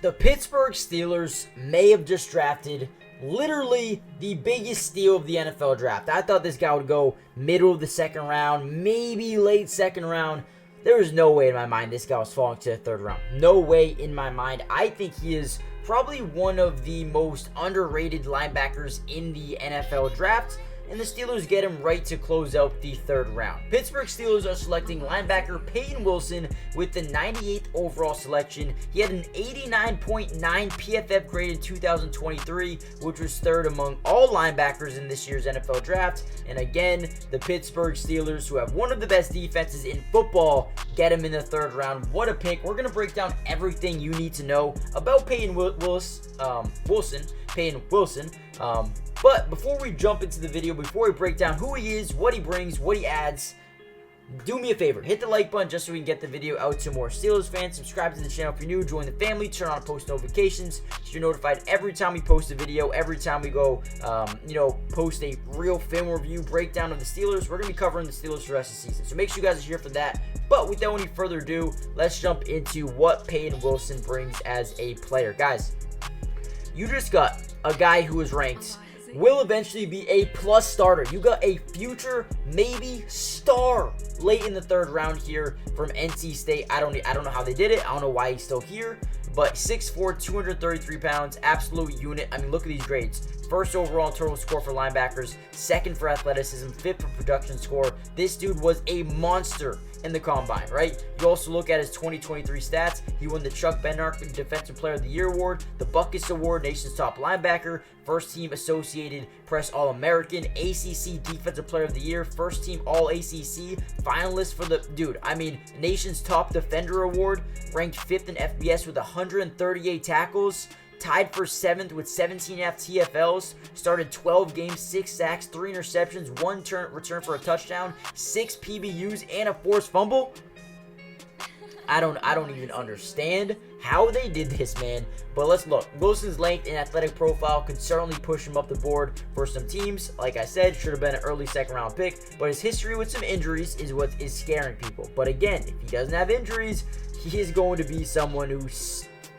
The Pittsburgh Steelers may have just drafted literally the biggest steal of the NFL draft. I thought this guy would go middle of the second round, maybe late second round. There was no way in my mind this guy was falling to the third round. No way in my mind. I think he is probably one of the most underrated linebackers in the NFL draft, and the Steelers get him right to close out the third round. Pittsburgh Steelers are selecting linebacker Payton Wilson with the 98th overall selection. He had an 89.9 PFF grade in 2023, which was third among all linebackers in this year's NFL draft. And again, the Pittsburgh Steelers, who have one of the best defenses in football, get him in the third round. What a pick. We're going to break down everything you need to know about Payton Wilson. But before we jump into the video, before we break down who he is, what he brings, what he adds, do me a favor. Hit the like button just so we can get the video out to more Steelers fans. Subscribe to the channel if you're new. Join the family. Turn on post notifications so you're notified every time we post a video, every time we go, post a real film review breakdown of the Steelers. We're going to be covering the Steelers for the rest of the season. So make sure you guys are here for that. But without any further ado, let's jump into what Payton Wilson brings as a player. Guys, you just got a guy who is ranked will eventually be a plus starter. You got a future, maybe star late in the third round here from NC State. I don't know how they did it. I don't know why he's still here. But 6'4", 233 pounds, absolute unit. I mean, look at these grades. First overall in total score for linebackers, second for athleticism, fifth for production score. This dude was a monster in the combine, right? You also look at his 2023 stats. He won the Chuck Bednarik Defensive Player of the Year Award, the Buckus Award, Nation's Top Linebacker, First Team Associated Press All-American, ACC Defensive Player of the Year, First Team All-ACC, finalist for the, Nation's Top Defender Award, ranked 5th in FBS with 138 tackles, tied for 7th with 17.5 TFLs, started 12 games, 6 sacks, 3 interceptions, 1 return for a touchdown, 6 PBUs, and a forced fumble. I don't even understand how they did this, man. But let's look. Wilson's length and athletic profile could certainly push him up the board for some teams. Like I said, should have been an early second round pick. But his history with some injuries is what is scaring people. But again, if he doesn't have injuries, he is going to be someone who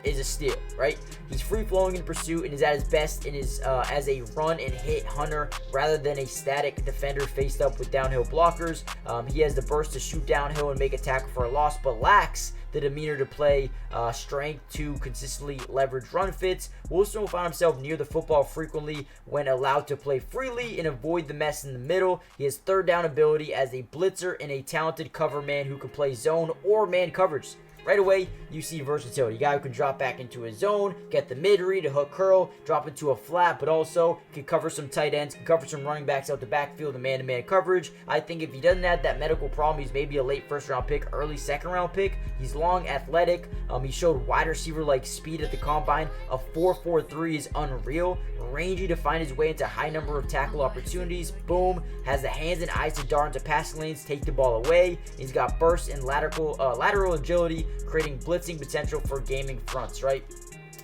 is a steal, right? He's free-flowing in pursuit and is at his best in his as a run and hit hunter rather than a static defender faced up with downhill blockers. He has the burst to shoot downhill and make a tackle for a loss, but lacks the demeanor to play strength to consistently leverage run fits. Wilson will find himself near the football frequently when allowed to play freely and avoid the mess in the middle. He has third down ability as a blitzer and a talented cover man who can play zone or man coverage. Right away, you see versatility. A guy who can drop back into his zone, get the mid-read, a hook curl, drop into a flat, but also can cover some tight ends, can cover some running backs out the backfield, the man-to-man coverage. I think if he doesn't have that medical problem, he's maybe a late first-round pick, early second-round pick. He's long, athletic. He showed wide receiver-like speed at the combine. A 4.43 is unreal. Rangy to find his way into a high number of tackle opportunities. Boom. Has the hands and eyes to dart into passing lanes, take the ball away. He's got burst and lateral agility, creating blitzing potential for gaming fronts, right?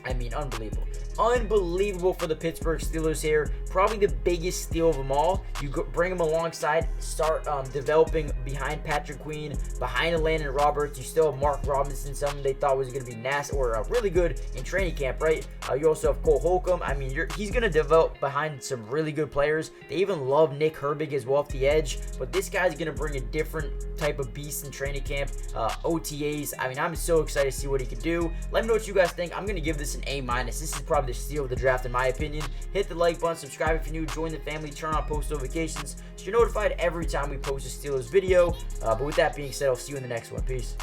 I mean, unbelievable. Unbelievable for the Pittsburgh Steelers here. Probably the biggest steal of them all. You bring him alongside, start developing behind Patrick Queen, behind Landon Roberts. You still have Mark Robinson, someone they thought was going to be nasty or really good in training camp, right? You also have Cole Holcomb. I mean, he's going to develop behind some really good players. They even love Nick Herbig as well off the edge, but this guy's going to bring a different type of beast in training camp. OTAs. I mean, I'm so excited to see what he can do. Let me know what you guys think. I'm going to give this an A-. This is probably the steal of the draft in my opinion. Hit the like button, subscribe if you're new, join the family, turn on post notifications so you're notified every time we post a Steelers video. But with that being said, I'll see you in the next one. Peace.